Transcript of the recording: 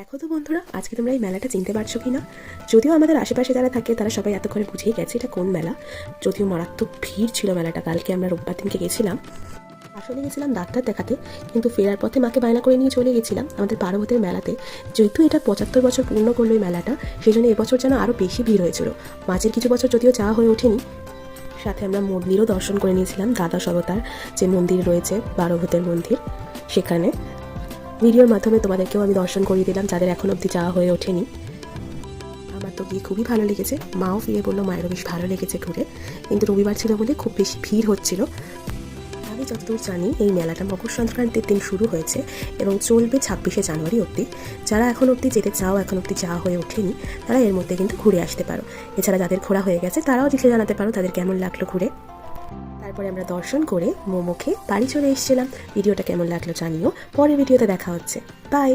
দেখো তো বন্ধুরা, আজকে তোমরা এই মেলাটা চিনতে পারছো কি না? যদিও আমাদের আশেপাশে যারা থাকে তারা সবাই এতক্ষণে বুঝেই গেছে এটা কোন মেলা। যদিও মারাত্মক ভিড় ছিল মেলাটা। কালকে আমরা রোববার দিনকে গেছিলাম, আসলে গেছিলাম ডাক্তার দেখাতে, কিন্তু ফেরার পথে মাকে বায়না করে নিয়ে চলে গেছিলাম আমাদের পার্বতীর মেলাতে। যেহেতু এটা 75 বছর পূর্ণ করলো এই মেলাটা, সেই জন্য এবছর যেন আরও বেশি ভিড় হয়েছিল। মাঝের কিছু বছর যদিও যাওয়া হয়ে ওঠেনি। সাথে আমরা মন্দিরও দর্শন করে নিয়েছিলাম, দাদা সরতার যে মন্দির রয়েছে, 12 ভূতের মন্দির। সেখানে ভিডিওর মাধ্যমে তোমাদেরকেও আমি দর্শন করিয়ে দিলাম যাদের এখন অবধি যাওয়া হয়ে ওঠেনি। আমার তো গিয়ে খুবই ভালো লেগেছে, মাও ফিরে বললো মায়েরও বেশ ভালো লেগেছে ঘুরে, কিন্তু রবিবার ছিল বলে খুব বেশি ভিড় হচ্ছিল। আমি যতদূর জানি এই মেলাটা মকর সংক্রান্তির দিন শুরু হয়েছে এবং চলবে 26শে জানুয়ারি অবধি। যারা এখন অবধি যেতে চাও, এখন অবধি যাওয়া হয়ে ওঠেনি, তারা এর মধ্যে কিন্তু ঘুরে আসতে পারো। এছাড়া যাদের ঘোরা হয়ে গেছে তারাও লিখে জানাতে পারো তাদের কেমন লাগলো ঘুরে। তারপরে আমরা দর্শন করে মোমো খেয়ে বাড়ি চলে এসেছিলাম। ভিডিওটা কেমন লাগলো জানিও, পরের ভিডিওতে দেখা হচ্ছে। বাই।